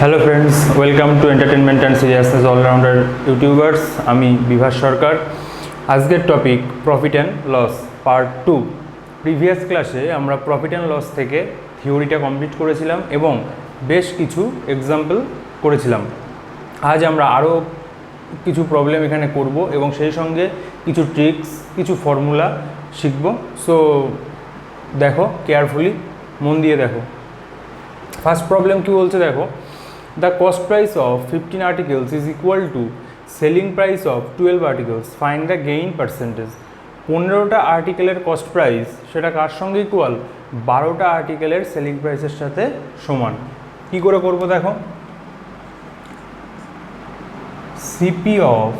Hello friends, welcome to entertainment and seriousness all rounder YouTubers. আমি বিভাস সরকার। আজকের topic profit and loss part 2। Previous ক্লাসে আমরা profit and loss থেকে থিওরিটা কমপ্লিট করেছিলাম এবং বেশ কিছু এক্সাম্পল করেছিলাম। আজ আমরা আরও কিছু প্রবলেম এখানে করব এবং সেই সঙ্গে কিছু ট্রিক্স, কিছু ফর্মুলা শিখব। সো দেখো, কেয়ারফুলি মন দিয়ে দেখো। ফার্স্ট প্রবলেম কি বলছে দেখো, the cost price of 15 articles is equal to selling price of 12 articles. Find the gain percentage. 15টা আর্টিকেলের কস্ট প্রাইস সেটা কার সঙ্গে ইকুয়াল? 12টা আর্টিকেলের সেলিং প্রাইসের সাথে সমান। কি করে করব দেখো, CP of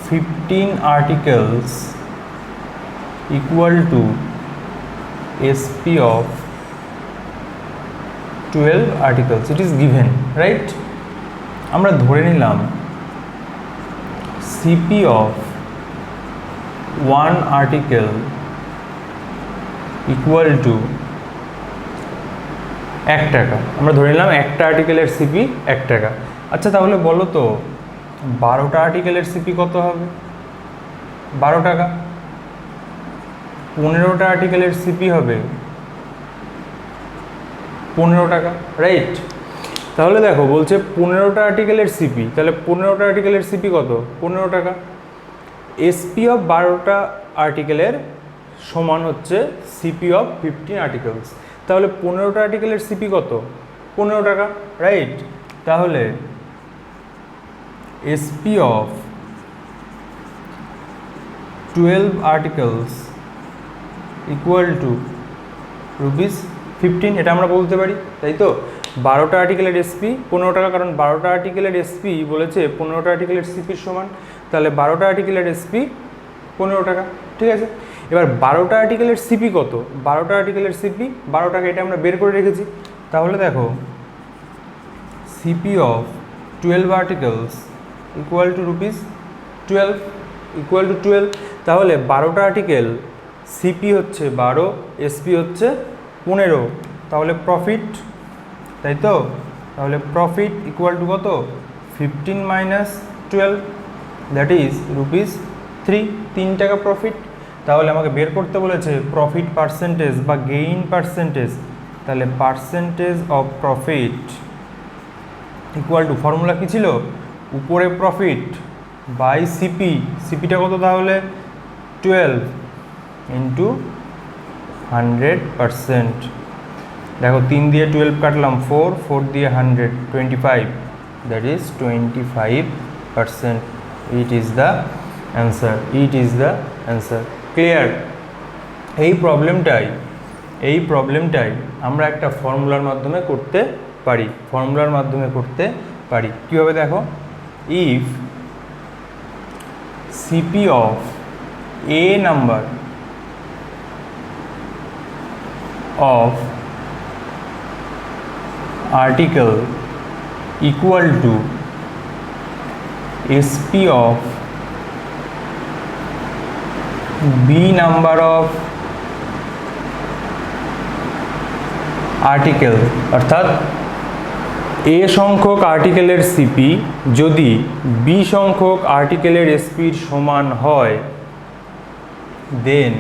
15 articles equal to SP of 12 articles. It is given, right? আমরা ধরে নিলাম CP of 1 article equal to 1 টাকা। আমরা ধরে নিলাম একটা আর্টিকেলের সিপি 1 টাকা। আচ্ছা, তাহলে বলো তো 12টা আর্টিকেলের সিপি কত হবে? 12 টাকা। 15টা আর্টিকেলের সিপি হবে 15 টাকা, রাইট? তাহলে দেখো বলছে 15টা আর্টিকেলের সিপি, তাহলে 15টা আর্টিকেলের সিপি কত? 15 টাকা। এসপি অফ 12টা আর্টিকেলের সমান হচ্ছে সিপি অফ 15 আর্টিকেলস। তাহলে 15টা আর্টিকেলের সিপি কত? 15 টাকা, রাইট? তাহলে SP of 12 articles equal to rupees 15, এটা আমরা বলতে পারি, তাই তো? 12টা আর্টিকেলের এসপি 15 টাকা, কারণ 12টা আর্টিকেলের এসপি বলেছে 15টা আর্টিকেলের সিপির সমান। তাহলে 12টা আর্টিকেলের এসপি 15 টাকা, ঠিক আছে? এবার 12টা আর্টিকেলের সিপি কত? 12টা আর্টিকেলের সিপি 12 টাকা, এটা আমরা বের করে রেখেছি। তাহলে দেখো CP of 12 articles equal to rupees 12, equal to 12। তাহলে 12টা আর্টিকেল সিপি হচ্ছে 12, এসপি হচ্ছে 15, তাহলে প্রফিট, তাই তো? তাহলে প্রফিট ইকুয়াল টু কত? 15 মাইনাস 12, দ্যাট ইজ রুপিস 3 টাকা প্রফিট। তাহলে আমাকে বের করতে বলেছে প্রফিট পার্সেন্টেজ বা গেইন পার্সেন্টেজ। তাহলে percentage of profit equal to, formula কী ছিল? উপরে প্রফিট বাই সিপি, সিপিটা কত তাহলে? 12 ইন্টু 100%। দেখো 3 দিয়ে 12 কাটলাম 4 দিয়ে 100, 25, that is 25%। It is the answer, it is the answer. Clear? এই প্রবলেমটাই আমরা একটা ফর্মুলার মাধ্যমে করতে পারি, কীভাবে দেখো, if CP of A number of article equal to SP of B number of article, অর্থাৎ এ সংখ্যক আর্টিকেলের সিপি যদি বি সংখ্যক আর্টিকেলের এসপির সমান হয়, then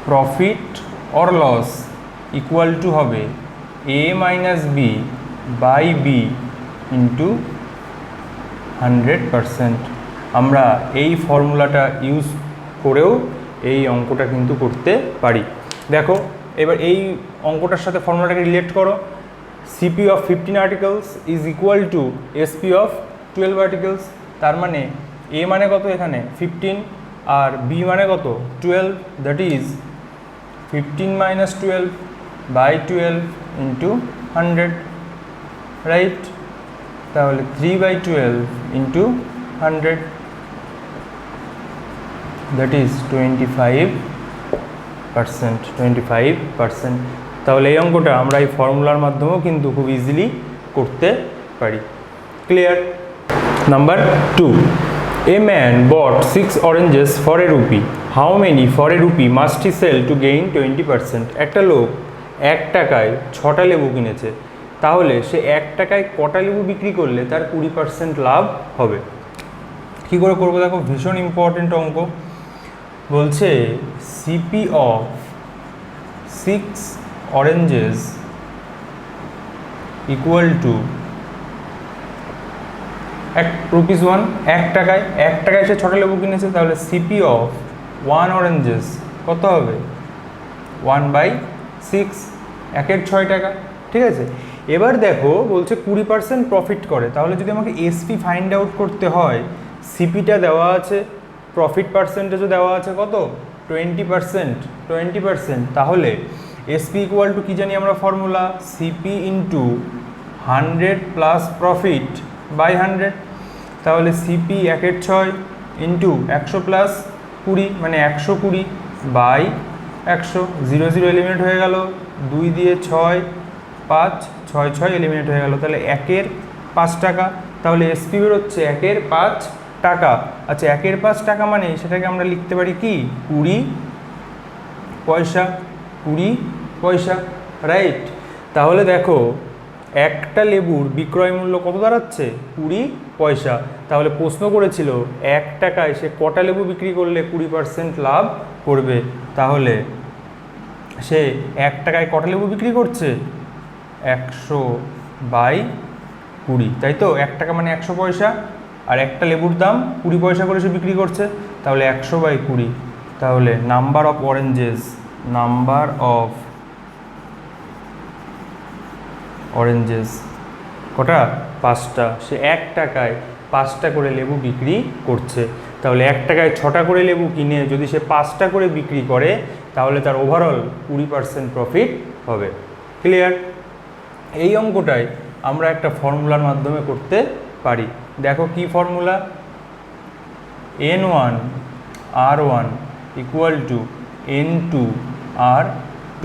profit or loss equal to হবে A minus B by B into 100%। আমরা এই ফর্মুলাটা ইউজ করেও এই অঙ্কটা কিন্তু করতে পারি। দেখো এবার এই অঙ্কটার সাথে ফর্মুলাটাকে রিলেট করো। CP of 15 articles is equal to SP of 12 articles. তার মানে এ মানে কত এখানে? 15, আর বি মানে কত? 12, that is 15 minus 12 by 12 into 100, right? তাহলে 3 by 12 into 100, দ্যাট ইজ 25%। তাহলে এই অঙ্কটা আমরা এই ফর্মুলার মাধ্যমেও কিন্তু খুব ইজিলি করতে পারি। Clear? Number 2, A man bought 6 oranges for a rupee. How many for a rupee must he sell to gain 20%? একটা লোক 1 টাকায় 6টা লেবু কিনেছে, তাহলে সে 1 টাকায় কটা লেবু বিক্রি করলে তার 20% লাভ হবে। কী করে করবো দেখো, ভীষণ ইম্পর্টেন্ট অঙ্ক। বলছে CP of 6 oranges equal to ₹1, 1 টাকায় সে 6টা লেবু কিনেছে, তাহলে সিপি অফ 1 অরেঞ্জেস কত হবে? 1/6, 1/6 টাকা। ঠিক আছে, এবার দেখো বলছে 20% প্রফিট করে, তাহলে যদি আমাকে এসপি ফাইন্ড আউট করতে হয়, সিপিটা দেওয়া আছে, প্রফিট পার্সেন্টেজও দেওয়া আছে কত? 20%, তাহলে এসপি ইকুয়াল টু কী জানি আমরা formula? CP into 100 plus profit by 100। তাহলে সিপি 1/6 ইন্টু 100 প্লাস 20 মানে 120 বাই 100, 0 0 এলিমিনেট হয়ে গেল, 2 দিয়ে 6, 5, 6 6 এলিমিনেট হয়ে গেল, তাহলে 1/5 টাকা। তাহলে এসপি বেরোচ্ছে 1/5 টাকা। আচ্ছা, 1/5 টাকা মানে সেটাকে আমরা লিখতে পারি কি? 20 পয়সা, 20 পয়সা, রাইট? তাহলে দেখো একটা লেবুর বিক্রয় মূল্য কত দাঁড়াচ্ছে? 20 পয়সা। তাহলে প্রশ্ন করেছিল 1 টাকায় সে কটা লেবু বিক্রি করলে 20% লাভ করবে, তাহলে সে 1 টাকায় কটা লেবু বিক্রি করছে? 100/20, তাই তো? 1 টাকা মানে 100 পয়সা, আর একটা লেবুর দাম 20 পয়সা করে সে বিক্রি করছে, তাহলে 100/20। তাহলে নাম্বার অফ অরেঞ্জেস কটা? 5টা। সে 1 টাকায় 5টা করে লেবু বিক্রি করছে, তাহলে 1 টাকায় 6টা করে লেবু কিনে যদি সে 5টা করে বিক্রি করে, তাহলে তার ওভারঅল 20% প্রফিট হবে। ক্লিয়ার? এই অঙ্কটাই আমরা একটা ফর্মুলার মাধ্যমে করতে পারি। দেখো কি formula? N1 R1 equal to N2 R2,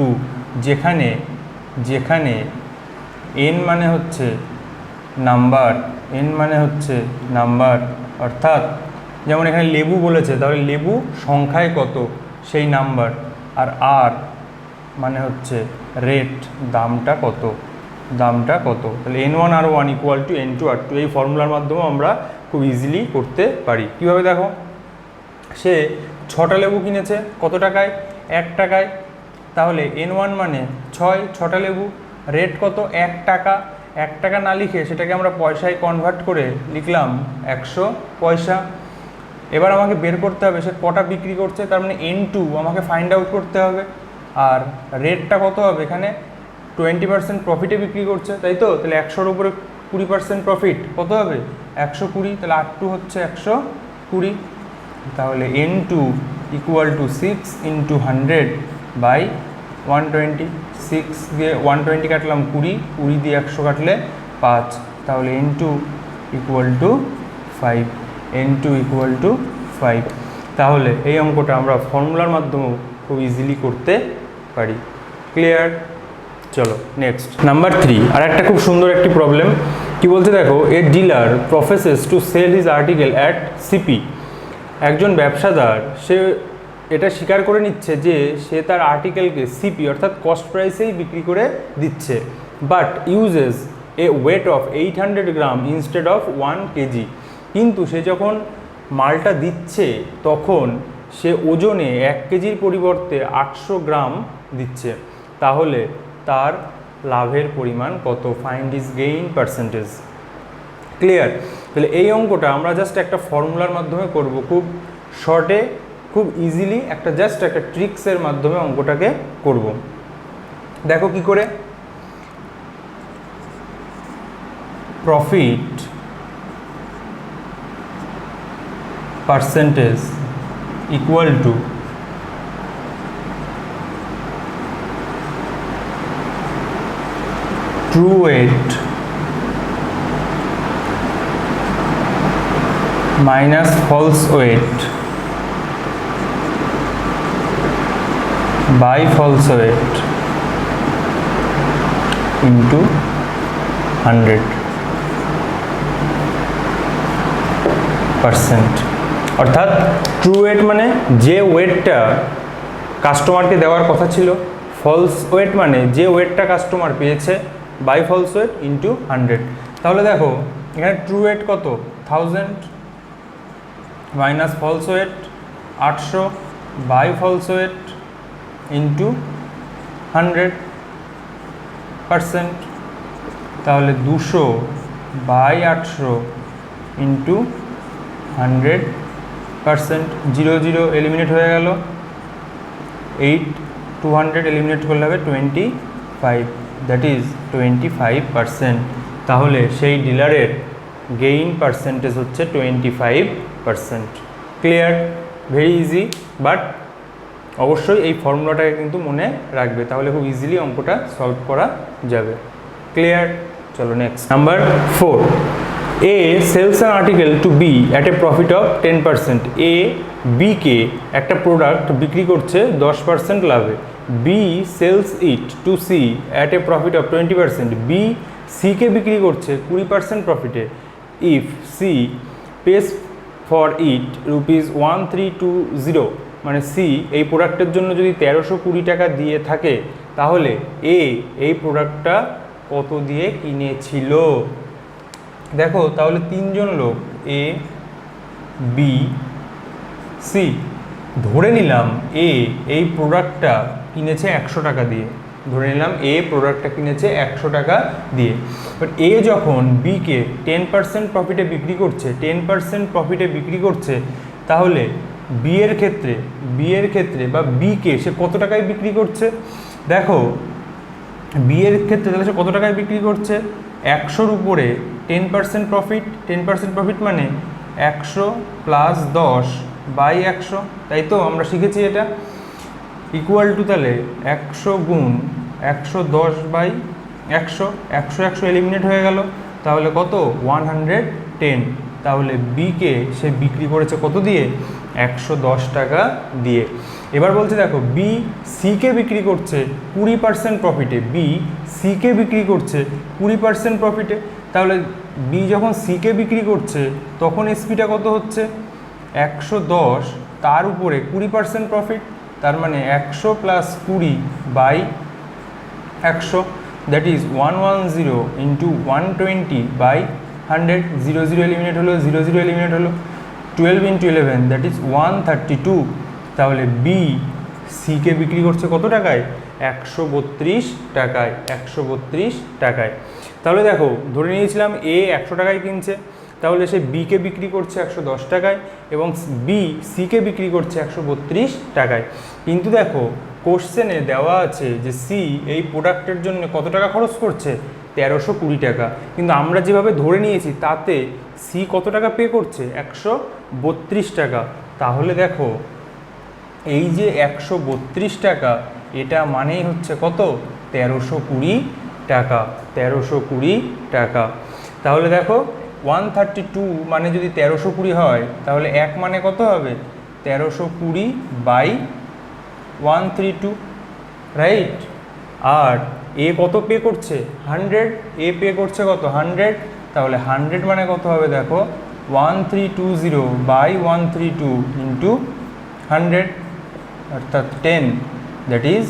যেখানে n মানে হচ্ছে নাম্বার, অর্থাৎ যেমন এখানে লেবু বলেছে, তাহলে লেবু সংখ্যায় কত সেই নাম্বার, আর আর মানে হচ্ছে রেট, দামটা কত। তাহলে N1 R1 equal to N2 R2, এই ফর্মুলার মাধ্যমে আমরা খুব ইজিলি করতে পারি। কীভাবে দেখো, সে 6টা লেবু কিনেছে কত টাকায়? 1 টাকায়। তাহলে N1 মানে 6টা লেবু, রেট কত? 1 টাকা। 1 টাকা না লিখে সেটাকে আমরা পয়সায় কনভার্ট করে লিখলাম 100 পয়সা। এবার আমাকে বের করতে হবে সে কটা বিক্রি করছে, তার মানে N2 আমাকে ফাইন্ড আউট করতে হবে, আর রেটটা কত হবে? এখানে 20% প্রফিটে বিক্রি করছে, তাই তো? তাহলে 100-র উপরে 20% প্রফিট কত হবে? 120, তাহলে R2 হচ্ছে 120। তাহলে N2 ইকুয়াল টু 6 ইন্টু 100/120, 6 দিয়ে 120 কাটলাম 20 দিয়ে 100 কাটলে 5, তাহলে N2 ইকুয়াল টু 5। তাহলে এই অঙ্কটা আমরা ফর্মুলার মাধ্যমেও খুব ইজিলি করতে পারি। ক্লিয়ার? চলো নেক্সট, নাম্বার 3। আর একটা খুব সুন্দর একটি প্রবলেম। কি বলছে দেখো, a dealer professes to sell his article at CP. একজন ব্যবসাদার সে এটা স্বীকার করে নিচ্ছে যে সে তার আর্টিকেলকে সিপি অর্থাৎ কস্ট প্রাইসেই বিক্রি করে দিচ্ছে, but uses A weight of 800 gram instead of 1 KG. কিন্তু সে যখন মালটা দিচ্ছে তখন সে ওজনে 1 কেজির পরিবর্তে 800 গ্রাম দিচ্ছে, তাহলে তার লাভের পরিমাণ কত? Find his gain percentage. Clear? তাহলে এই অঙ্কটা আমরা জাস্ট একটা ফর্মুলার মাধ্যমে করব, খুব শর্টে, খুব ইজিলি, একটা ট্রিক্সের মাধ্যমে অঙ্কটাকে করব। দেখো কি করে, profit percentage equal to true weight minus false weight by false weight into 100%। অর্থাৎ ট্রু ওয়েট মানে যে ওয়েটটা কাস্টমারকে দেওয়ার কথা ছিল, ফলস ওয়েট মানে যে ওয়েটটা কাস্টমার পেয়েছে বাই ফলস ওয়েট ইন্টু 100। তাহলে দেখো এখানে ট্রু ওয়েট কত 1000 minus false weight 800 by false weight into 100%। তাহলে 200 বাই 800 ইন্টু 100%। 0 0 এলিমিনেট হয়ে গেল, 8 200 এলিমিনেট করলে হবে 25, দ্যাট ইজ 25%। তাহলে সেই ডিলারের গেইন পার্সেন্টেজ হচ্ছে 25%। ক্লিয়ার? ভেরি ইজি, বাট অবশ্যই এই ফর্মুলাটাকে কিন্তু মনে রাখবে, তাহলে খুব ইজিলি অঙ্কটা সলভ করা যাবে। ক্লিয়ার? চলো next. Number 4, A sells an article to B at a profit of 10%। A বিকে একটা প্রোডাক্ট বিক্রি করছে 10% লাভে। B sells it to C at a profit of 20%। B সিকে বিক্রি করছে 20% প্রফিটে। If C pays for it ₹1320, মানে সি এই প্রোডাক্টের জন্য যদি 1320 টাকা দিয়ে থাকে, তাহলে এ এই প্রোডাক্টটা কত দিয়ে কিনেছিল? দেখো তাহলে তিনজন লোক এ বি সি, ধরে নিলাম এ এই প্রোডাক্টটা কিনেছে 100 টাকা দিয়ে, ধরে নিলাম এ প্রোডাক্টটা কিনেছে 100 টাকা দিয়ে। বাট এ যখন বিকে 10% প্রফিটে বিক্রি করছে, 10% প্রফিটে বিক্রি করছে, তাহলে বিয়ের ক্ষেত্রে বা বিকে সে কত টাকায় বিক্রি করছে? দেখো বিয়ের ক্ষেত্রে তাহলে সে কত টাকায় বিক্রি করছে? 100-র উপরে 10% প্রফিট, 10% প্রফিট মানে 100 প্লাস 10 বাই 100, তাই তো আমরা শিখেছি এটা, ইকুয়াল টু তাহলে 100 গুণ 110 বাই 100, 100 এলিমিনেট হয়ে গেল, তাহলে কত 110। তাহলে বিকে সে বিক্রি করেছে কত দিয়ে? 110 টাকা দিয়ে। এবার বলছে দেখো বি সিকে বিক্রি করছে 20% প্রফিটে, বি সিকে বিক্রি করছে 20% প্রফিটে। তাহলে বি যখন সিকে বিক্রি করছে তখন এসপিটা কত হচ্ছে? 110 তার উপরে 20% প্রফিট, তার মানে 100 plus 20 by 100, that is 110 into 120 by 100। 0 0 eliminate হলো, 0 0 এলিমিনেট হলো, 12 ইন্টু 11 দ্যাট ইজ 132। তাহলে বি সিকে বিক্রি করছে কত টাকায়? 132 টাকায়, 132 টাকায়। তাহলে দেখো ধরে নিয়েছিলাম এ 100 টাকায় কিনছে, তাহলে সে বিকে বিক্রি করছে 110 টাকায় এবং বি সিকে বিক্রি করছে 132 টাকায়। কিন্তু দেখো কোশ্চেনে দেওয়া আছে যে সি এই প্রোডাক্টের জন্য কত টাকা খরচ করছে? 1320 টাকা। কিন্তু আমরা যেভাবে ধরে নিয়েছি তাতে সি কত টাকা পে করছে? 132 টাকা। তাহলে দেখো এই যে 132 টাকা, এটা মানেই হচ্ছে কত? 1320 টাকা, 1320 টাকা। তাহলে দেখো 132 মানে যদি 1320 হয়, তাহলে 1 মানে কত হবে? 1320 বাই 132, রাইট? আর এ কত পে করছে? 100। এ পে করছে কত? 100। তাহলে 100 মানে কত হবে? দেখো 1320 বাই 132 ইন্টু 100, অর্থাৎ 10, দ্যাট ইজ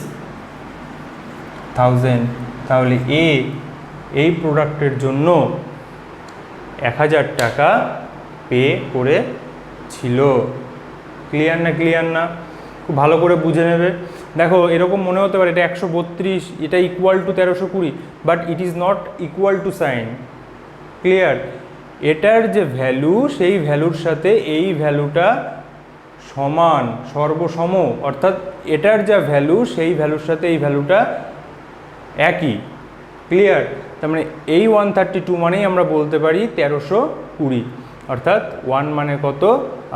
1000। তাহলে এ এই প্রোডাক্টের জন্য 1000 টাকা পে করেছিল। ক্লিয়ার না? ক্লিয়ার না? খুব ভালো করে বুঝে নেবে। দেখো এরকম মনে হতে পারে এটা 132, এটা equal to 1320, but it is not equal to sign. Clear? এটার যে ভ্যালু সেই ভ্যালুর সাথে এই ভ্যালুটা সমান, সর্বসম, অর্থাৎ এটার যা ভ্যালু সেই ভ্যালুর সাথে এই ভ্যালুটা একই। ক্লিয়ার? তার মানে এই 132 মানেই আমরা বলতে পারি 1320, অর্থাৎ 1 মানে কত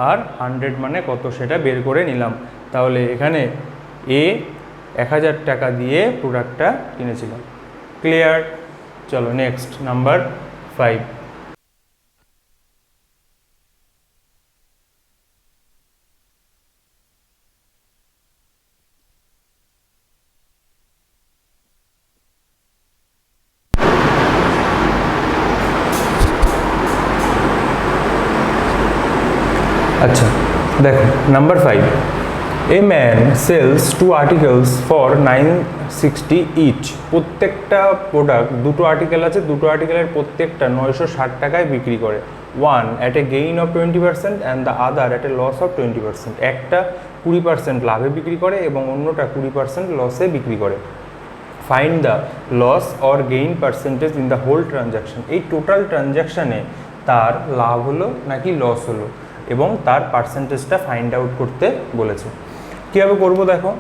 আর 100 মানে কত সেটা বের করে নিলাম। তাহলে এখানে এ 1000 টাকা দিয়ে প্রোডাক্টটা কিনেছিল। ক্লিয়ার? চলো নেক্সট, নাম্বার 5। আচ্ছা দেখো number 5, a man sells 2 articles for 960 each. প্রত্যেকটা প্রোডাক্ট, দুটো আর্টিকেল আছে, দুটো আর্টিকেলের প্রত্যেকটা 960 টাকায় বিক্রি করে। One at a gain of 20% and the other at a loss of 20%। একটা 20% লাভে বিক্রি করে এবং অন্যটা 20% লসে বিক্রি করে। Find the loss or gain percentage in the whole transaction. এই টোটাল ট্রানজ্যাকশানে তার লাভ হলো নাকি লস হলো এবং তার পার্সেন্টেজটা ফাইন্ড আউট করতে বলেছে। কীভাবে করবো দেখো,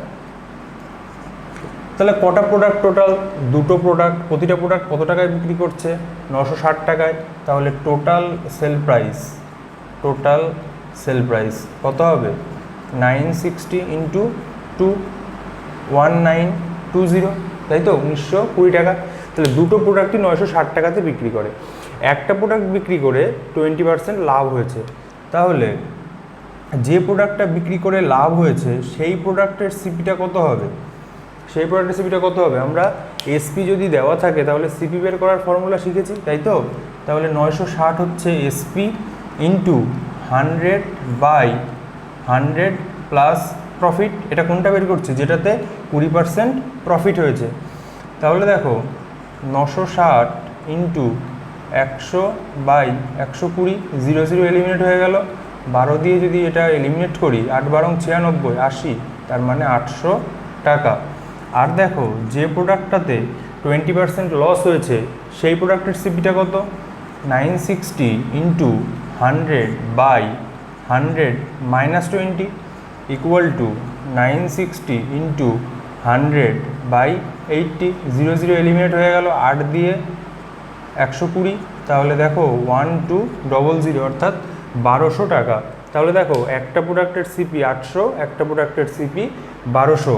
তাহলে কটা প্রোডাক্ট টোটাল? দুটো প্রোডাক্ট, প্রতিটা প্রোডাক্ট কত টাকায় বিক্রি করছে? 960 টাকায়। তাহলে টোটাল সেল প্রাইস কত হবে? 960 ইন্টু 2, 1920, তাই তো, 1920 টাকা। তাহলে দুটো প্রোডাক্টই 960 টাকাতে বিক্রি করে। একটা প্রোডাক্ট বিক্রি করে 20% লাভ হয়েছে। তাহলে যে প্রোডাক্টটা বিক্রি করে লাভ হয়েছে সেই প্রোডাক্টের সিপিটা কত হবে? আমরা এসপি যদি দেওয়া থাকে তাহলে সিপি বের করার ফর্মুলা শিখেছি, তাই তো। তাহলে 960 হচ্ছে এসপি ইন্টু 100/100 প্লাস প্রফিট। এটা কোনটা বের করছে? যেটাতে 20% প্রফিট হয়েছে। তাহলে দেখো 960 ইন্টু 100/120, 0 এলিমিনেট হয়ে গেল। 12 দিয়ে যদি এটা এলিমিনেট করি, 8 12 96, 80, তার মানে 800 টাকা। আর দেখো যে প্রোডাক্টটাতে 20% লস হয়েছে সেই প্রোডাক্টের সিপিটা কত? 960 into 100/100 minus 20 equal to 960 into 100/80, 0 eliminate হয়ে গেল। 8 দিয়ে 120, তাহলে দেখো 1200, অর্থাৎ 1200 টাকা। তাহলে দেখো একটা প্রোডাক্টের সিপি 800, একটা প্রোডাক্টের সিপি 1200।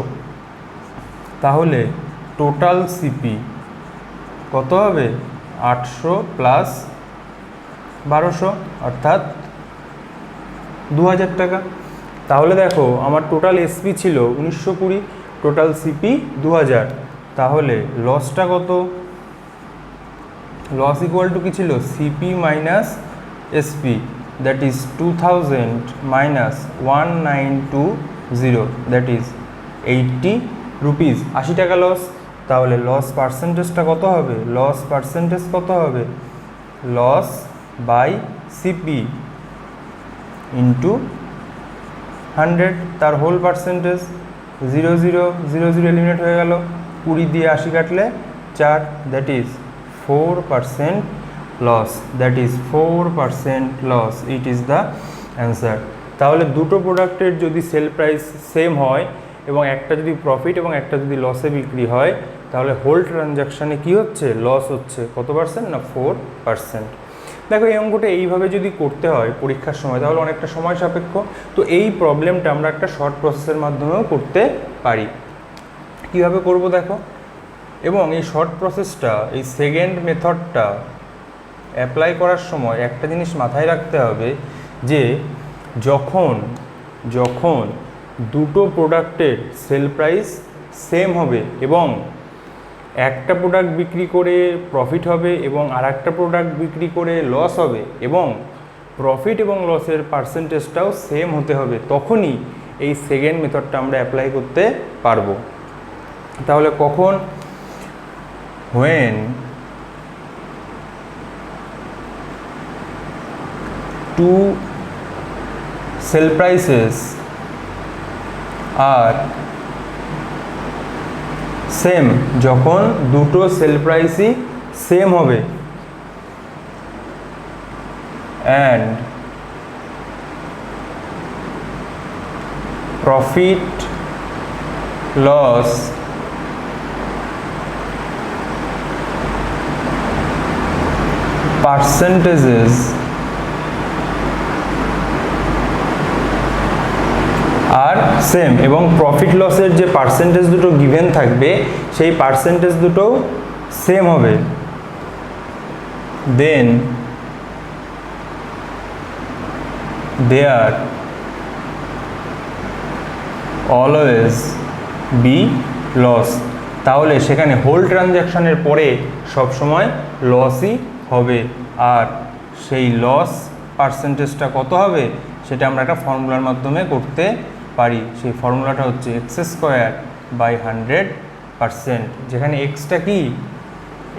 তাহলে টোটাল সিপি কত হবে? 800 প্লাস 1200, অর্থাৎ 2000 টাকা। তাহলে দেখো আমার টোটাল এসপি ছিল 1920, টোটাল সিপি 2000। তাহলে লসটা কত? লস ইকুয়াল টু কী ছিল? CP minus SP, that is 2000 minus 1920, that is 80 rupees, 80 টাকা লস। তাহলে লস পার্সেন্টেজটা কত হবে? লস বাই সিপি ইন্টু 100, তার হোল পার্সেন্টেজ। 0 এলিমিনেট হয়ে গেল। 20 দিয়ে 80 কাটলে 4, that is 4% loss, it is the answer. তাহলে দুটো প্রোডাক্টের যদি সেল প্রাইস সেম হয় এবং একটা যদি প্রফিট এবং একটা যদি লসে বিক্রি হয়, তাহলে হোল ট্রানজ্যাকশানে কী হচ্ছে? লস হচ্ছে। কত পার্সেন্ট? না 4%। দেখো এই অঙ্কটা এইভাবে যদি করতে হয় পরীক্ষার সময় তাহলে অনেকটা সময় সাপেক্ষ। তো এই প্রবলেমটা আমরা একটা শর্ট প্রসেসের মাধ্যমেও করতে পারি। কীভাবে করব দেখো, এবং এই শর্ট প্রসেসটা, এই সেকেন্ড মেথডটা অ্যাপ্লাই করার সময় একটা জিনিস মাথায় রাখতে হবে যে যখন দুটো প্রোডাক্টের সেল প্রাইস সেম হবে এবং একটা প্রোডাক্ট বিক্রি করে প্রফিট হবে এবং আর একটা প্রোডাক্ট বিক্রি করে লস হবে এবং প্রফিট এবং লসের পার্সেন্টেজটাও সেম হতে হবে, তখনই এই সেকেন্ড মেথডটা আমরা অ্যাপ্লাই করতে পারবো। তাহলে কখন? when two sell prices are same, যখন দুটো সেল প্রাইসই সেম হবে অ্যান্ড প্রফিট লস পার্সেন্টেজেস আর সেম, এবং প্রফিট লসের যে পার্সেন্টেজ দুটো গিভেন থাকবে সেই পার্সেন্টেজ দুটোও সেম হবে, দেন দেয়ার অলওয়েজ বি লস। তাহলে সেখানে হোল ট্রানজ্যাকশনের পরে সবসময় লসই হবে, আর সেই লস পার্সেন্টেজটা কত হবে সেটা আমরা একটা ফর্মুলার মাধ্যমে করতে পারি সেই ফর্মুলাটা হচ্ছে x²/100%, যেখানে এক্সটা কি,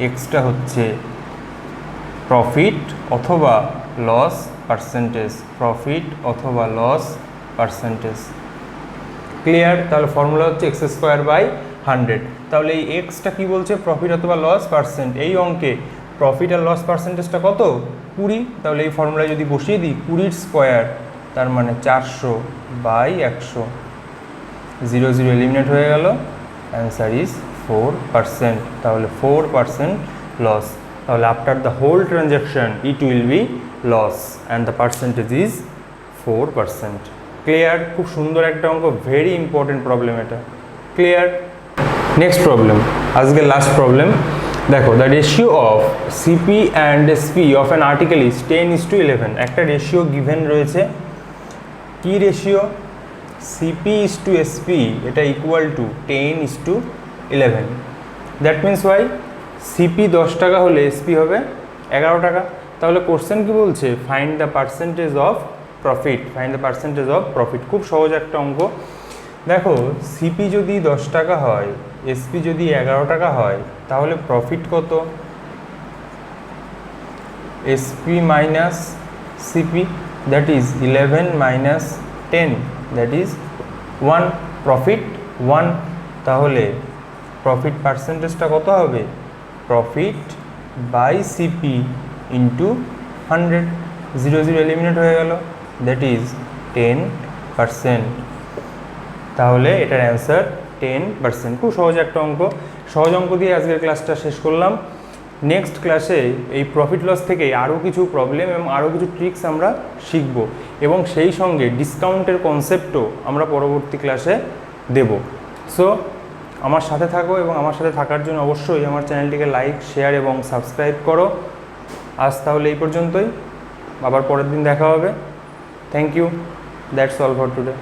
এক্সটা হচ্ছে প্রফিট অথবা লস পার্সেন্টেজ, প্রফিট অথবা লস পার্সেন্টেজ। ক্লিয়ার? তাহলে ফর্মুলা হচ্ছে x²/100। তাহলে এই এক্সটা কি বলছে, প্রফিট অথবা লস পার্সেন্ট। এই অঙ্কে প্রফিট আর লস পার্সেন্টেজটা কত, 20। তাহলে এই ফর্মুলায় যদি বসিয়ে দিই 20 স্কোয়ার, তার মানে 400/100, 0 0 এলিমিনেট হয়ে গেল, অ্যান্সার ইজ 4%। তাহলে 4% লস। তাহলে after the whole transaction it will be loss and the percentage is 4%। Clear? খুব সুন্দর একটা অঙ্ক, ভেরি ইম্পর্টেন্ট প্রবলেম এটা। ক্লিয়ার? নেক্সট প্রবলেম, আজকে লাস্ট প্রবলেম। দেখো, the ratio of CP and SP of an article is 10:11। একটা ratio given রয়েছে। কি রেশিও? CP:SP, এটা equal to 10:11। That means why CP 10 টাকা হলে এসপি হবে 11 টাকা। তাহলে কোশ্চেন কি বলছে, find the percentage of profit, find the percentage of profit. খুব সহজ একটা অঙ্ক। দেখো, সিপি যদি 10 টাকা হয়, এসপি যদি 11 টাকা হয়, তাহলে প্রফিট কত? SP minus CP, that is 11 minus 10, that is 1। Profit 1। তাহলে প্রফিট পার্সেন্টেজটা কত হবে? Profit by CP into 100, 0 0 eliminate হয়ে গেল, দ্যাট ইজ 10%। তাহলে এটার অ্যান্সার 10%। খুব সহজ একটা অঙ্ক। সহজ অঙ্ক দিয়ে আজকের ক্লাসটা শেষ করলাম। নেক্সট ক্লাসে এই প্রফিট লস থেকে আরও কিছু প্রবলেম এবং আরও কিছু ট্রিক্স আমরা শিখব, এবং সেই সঙ্গে ডিসকাউন্টের কনসেপ্টও আমরা পরবর্তী ক্লাসে দেব। সো আমার সাথে থাকো, এবং আমার সাথে থাকার জন্য অবশ্যই আমার চ্যানেলটিকে লাইক, শেয়ার এবং সাবস্ক্রাইব করো। আজ তাহলে এই পর্যন্তই, আবার পরের দিন দেখা হবে। Thank you, that's all for today.